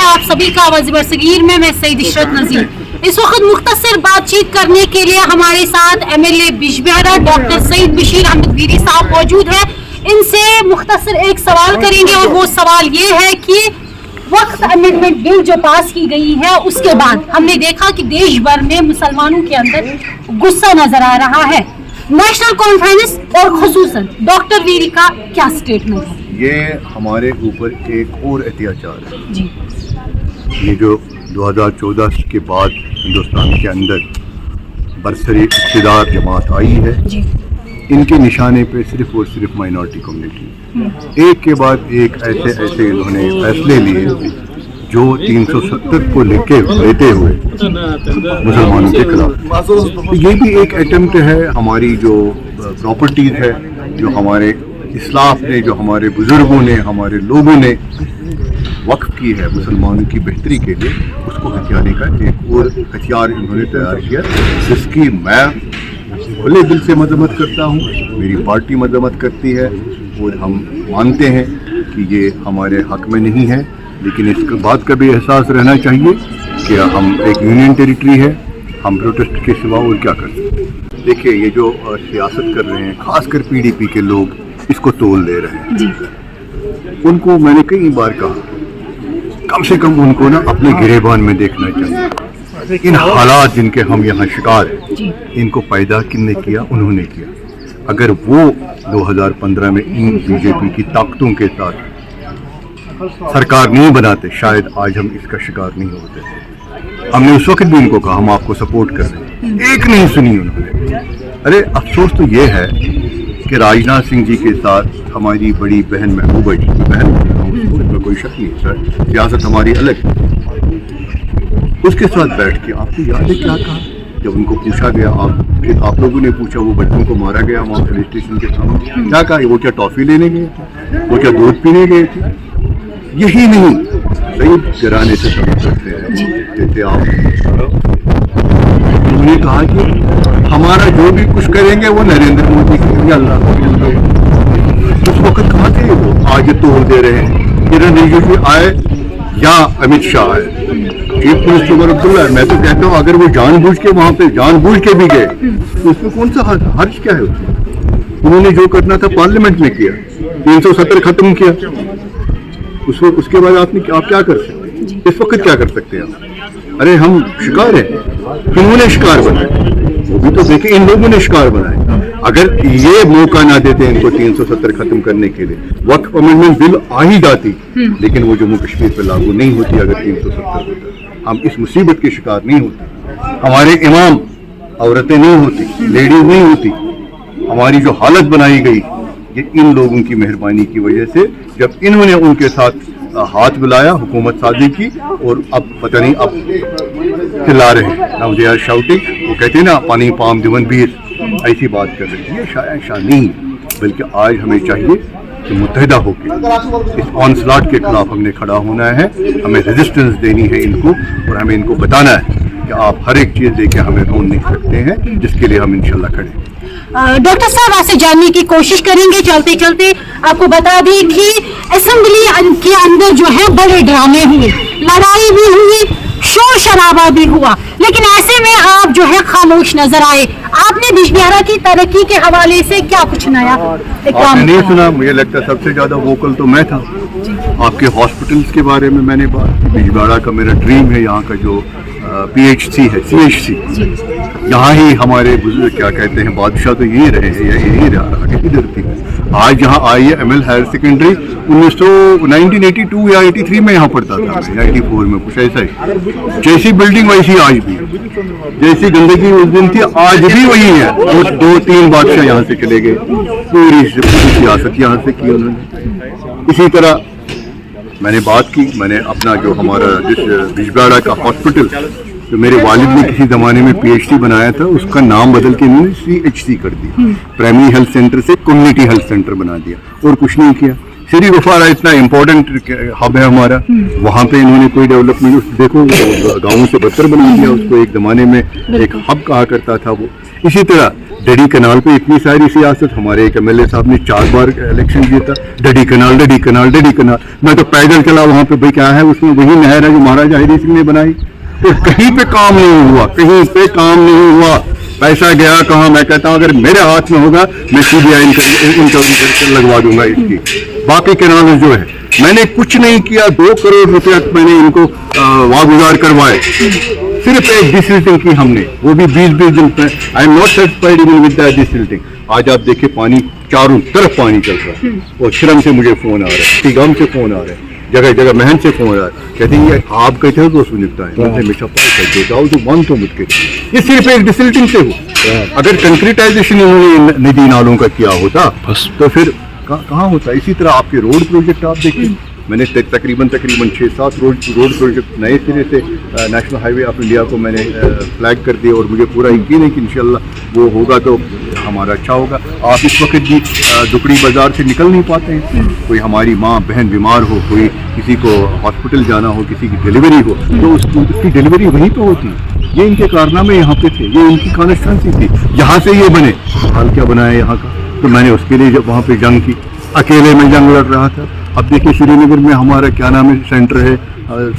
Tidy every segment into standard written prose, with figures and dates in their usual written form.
आप सभी का आवाज़ बरसगीर में मैं सईद इशरत नज़ीर। इस वक्त मुख्तसर बातचीत करने के लिए हमारे साथ MLA बिजबिहारा डॉक्टर सईद बशीर अहमद वीरी साहब मौजूद है। इनसे मुख्तसर एक सवाल करेंगे और वो सवाल ये है कि वक्त अमेंडमेंट बिल जो पास की गई है उसके बाद हमने देखा कि देश भर में मुसलमानों के अंदर गुस्सा नजर आ रहा है। नेशनल कॉन्फ्रेंस और खुसूसन डॉक्टर वीरी का क्या स्टेटमेंट है? ये हमारे ऊपर एक और अत्याचार है जी। ये जो 2014 के बाद हिंदुस्तान के अंदर बरसरी इक़्तिदार जमात आई है जी। इनके निशाने पे सिर्फ और सिर्फ माइनॉरिटी कम्युनिटी एक के बाद एक ऐसे इन्होंने फैसले लिए जो 370 को लेते हुए मुसलमानों के खिलाफ। तो ये भी एक अटेम्प्ट है हमारी जो प्रॉपर्टीज़ है जो हमारे इस्लाफ ने जो हमारे बुजुर्गों ने हमारे लोगों ने वक्फ की है मुसलमानों की बेहतरी के लिए उसको हथियाने का एक और हथियार इन्होंने तैयार किया जिसकी मैं खुले दिल से मजम्मत करता हूँ, मेरी पार्टी मजम्मत करती है और हम मानते हैं कि ये हमारे हक में नहीं है। लेकिन इस बात का भी एहसास रहना चाहिए कि हम एक यूनियन टेरिटरी है, हम प्रोटेस्ट के सिवा और क्या कर सकते हैं। देखिए ये जो सियासत कर रहे हैं खासकर PDP के लोग इसको तोल दे रहे हैं जी। उनको मैंने कई बार कहा कम से कम उनको ना अपने गिरेबान में देखना चाहिए। इन हालात जिनके हम यहाँ शिकार हैं इनको पैदा किसने किया? उन्होंने किया। अगर वो 2015 में इन BJP की ताकतों के साथ सरकार नहीं बनाते शायद आज हम इसका शिकार नहीं होते। हमने उस वक्त भी इनको कहा हम आपको सपोर्ट कर रहे हैं, एक नहीं सुनी उन्होंने। अरे अफसोस तो ये है कि राजनाथ सिंह जी के साथ हमारी बड़ी बहन महबूबा जी बहन उसमें कोई शक नहीं सर, सियासत हमारी अलग है। उसके साथ बैठ के आपको याद है क्या कहा जब उनको पूछा गया आप लोगों ने पूछा वो बच्चों को मारा गया वहाँ पुलिस स्टेशन के सामने, क्या कहा? वो क्या टॉफी लेने गए थे? वो क्या दूध पीने गए थे? यही नहीं सही गिराने से समझ सकते हैं जैसे आप उन्होंने कहा कि हमारा जो भी कुछ करेंगे वो नरेंद्र मोदी करेंगे, अल्लाह उस वक्त कहाँ थे वो? आज तोड़ दे रहे हैं किरण रिजिजू आए या अमित शाह आए, चीफ मिनिस्टर अब्दुल्ला। मैं तो कहता हूँ अगर वो जानबूझ के वहाँ पे जानबूझ के भी गए तो उसमें कौन सा हर्ज क्या है उसमें? उन्होंने जो करना था पार्लियामेंट में किया, 370 खत्म किया। उसके बाद आप क्या कर सकते हैं? इस वक्त क्या कर सकते हैं आप? अरे हम शिकार हैं, इन्होंने शिकार बनाए, वो भी तो देखें इन लोगों ने शिकार बनाए। अगर ये मौका ना देते इनको 370 खत्म करने के लिए, वक्फ अमेंडमेंट बिल आ ही जाती लेकिन वो जम्मू कश्मीर पर लागू नहीं होती। अगर 370 होता हम इस मुसीबत के शिकार नहीं होते, हमारे इमाम औरतें नहीं होती, लेडीज नहीं होती। हमारी जो हालत बनाई गई ये इन लोगों की मेहरबानी की वजह से, जब इन्होंने उनके साथ हाथ मिलाया हुकूमत साजी की और अब पता नहीं अब चिल्ला रहे हैं नाउ दे आर शाउटिंग। वो कहते हैं ना पानी पाम दिवन बीर, ऐसी बात कर रहे हैं। ये शायद नहीं बल्कि आज हमें चाहिए कि मुत्तहिदा होकर इस ऑनस्लॉट के खिलाफ हमने खड़ा होना है, हमें रेजिस्टेंस देनी है इनको और हमें इनको बताना है कि आप हर एक चीज़ देके हमें रोन नहीं सकते हैं, जिसके लिए हम इंशाल्लाह खड़े हैं। डॉक्टर साहब आपसे जानने की कोशिश करेंगे चलते चलते। आपको बता दें कि असेंबली के अंदर जो है बड़े ड्रामे हुए, लड़ाई भी हुई, शोर शराबा भी हुआ, लेकिन ऐसे में आप जो है खामोश नजर आए। आपने बिजबिहारा की तरक्की के हवाले से क्या कुछ नया आपने नहीं सुना? मुझे लगता है सबसे ज्यादा वोकल तो मैं था। आपके हॉस्पिटल्स के बारे में मैंने बात, बिजबिहारा का मेरा ड्रीम है यहाँ का जो PHC है CHC, यहाँ ही हमारे बुजुर्ग क्या कहते हैं बादशाह तो यही रहे हैं, यही रहा इधर थी। आज यहाँ IML हायर सेकेंडरी 1982 या 83 में यहाँ पढ़ता था, 94 में कुछ ऐसा ही। जैसी बिल्डिंग वैसी आज भी, जैसी गंदगी उस दिन थी आज भी वही है। दो तीन बादशाह यहाँ से चले गए, पूरी सियासत यहाँ से की उन्होंने। इसी तरह मैंने बात की, मैंने अपना जो हमारा जिस बिजबिहारा का हॉस्पिटल जो मेरे वालिद ने किसी ज़माने में PhD बनाया था उसका नाम बदल के इन्होंने CHC कर दिया, प्राइमरी हेल्थ सेंटर से कम्युनिटी हेल्थ सेंटर बना दिया और कुछ नहीं किया। श्री गफारा इतना इम्पोर्टेंट हब है हमारा, वहाँ पे इन्होंने कोई डेवलपमेंट देखो गाँव से बदतर बना दिया उसको। एक ज़माने में एक हब कहा करता था वो। इसी तरह डडी कनाल पे इतनी सारी सियासत, हमारे एक MLA साहब ने 4 बार इलेक्शन जीता, डडी कनाल डडी कनाल डडी कनाल, मैं तो पैदल चला वहाँ पे, भाई क्या है उसमें, वही नहर है जो महाराजा हरी सिंह ने बनाई, तो कहीं पे काम नहीं हुआ, कहीं पे काम नहीं हुआ, पैसा गया कहाँ। मैं कहता हूँ अगर मेरे हाथ में होगा मैं CBI इनका लगवा दूंगा इसकी। बाकी कैनाल जो है मैंने कुछ नहीं किया, 2 करोड़ रुपया मैंने इनको वागुजार करवाए, सिर्फ एक डिसिल्टिंग की हमने, वो भी 20-20 दिन पे। I am not satisfied even with that desilting. आज आप देखिए पानी चारों तरफ पानी चल रहा है, और श्रम से मुझे फोन आ रहा है, टीगाम से फोन आ रहा है, जगह जगह महन से फोन आ रहा है, कहते हैं ये आप कहते हो तो सुनता है, हमेशा कहते जाओ तो मान तो मुझके, ये सिर्फ एक डिसिल्टिंग से हो। अगर कंक्रीटाइजेशन इन्होंने नदी नालों का किया होता तो फिर कहाँ होता। इसी तरह आपके रोड प्रोजेक्ट आप देखिए, मैंने तकरीबन 6-7 रोड प्रोजेक्ट नए सिरे से नेशनल हाईवे ऑफ इंडिया को मैंने फ्लैग कर दिया, और मुझे पूरा यकीन है कि इंशाल्लाह वो होगा तो हमारा अच्छा होगा। आप इस वक्त भी दुकड़ी बाज़ार से निकल नहीं पाते हैं, कोई हमारी माँ बहन बीमार हो, कोई किसी को हॉस्पिटल जाना हो, किसी की डिलीवरी हो, तो उसकी डिलीवरी वहीं पर होती है। ये इनके कारनामे यहाँ पे थे, ये इनकी कॉन्स्टिट्यूंसी थी, यहाँ से ये बने। हाल क्या बना है यहाँ का, तो मैंने उसके लिए जब वहाँ पे जंग की, अकेले में जंग लड़ रहा था। अब देखिए श्रीनगर में हमारा क्या नाम है सेंटर है,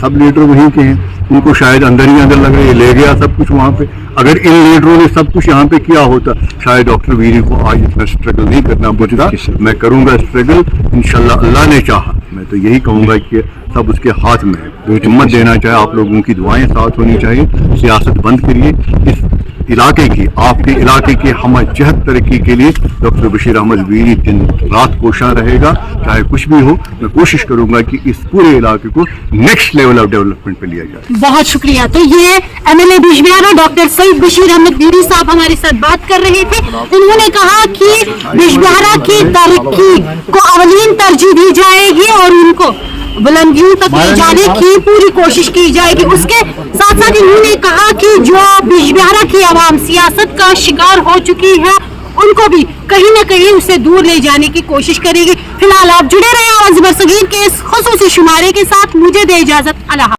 सब लीडर वहीं के हैं, उनको शायद अंदर ही अंदर लग रहा है, ये ले गया सब कुछ वहाँ पे। अगर इन लीडरों ने सब कुछ यहाँ पे किया होता, शायद डॉक्टर वीरी को आज इतना स्ट्रगल नहीं करना पड़ता। मैं करूँगा स्ट्रगल इंशाल्लाह, अल्लाह ने चाहा। मैं तो यही कहूँगा कि सब उसके हाथ में है, हिम्मत देना चाहिए, आप लोगों की दुआएं साथ होनी चाहिए। सियासत बंद करिए, इस इलाके की, आपके इलाके की हम जहद तरक्की के लिए डॉक्टर बशीर अहमद वीरी दिन रात कोशा रहेगा, चाहे कुछ भी हो। मैं कोशिश करूंगा कि इस पूरे इलाके को नेक्स्ट लेवल ऑफ डेवलपमेंट पे लिया जाए। बहुत शुक्रिया। तो ये MLA बिजबिहारा डॉक्टर सईद बशीर अहमद वीरी साहब हमारे साथ बात कर रहे थे। उन्होंने कहा कि बिजबिहारा की तरक्की को अवलीन तरजीह दी जाएगी और उनको बुलंदियों तक ले जाने की पूरी कोशिश की जाएगी। उसके साथ साथ इन्होंने कहा कि जो बिजबिहारा की आवाम सियासत का शिकार हो चुकी है, उनको भी कहीं ना कहीं उसे दूर ले जाने की कोशिश करेगी। फिलहाल आप जुड़े रहे आवाज़ बरसगीर के इस खुसूसी शुमारे के साथ, मुझे दे इजाजत। अल्लाह।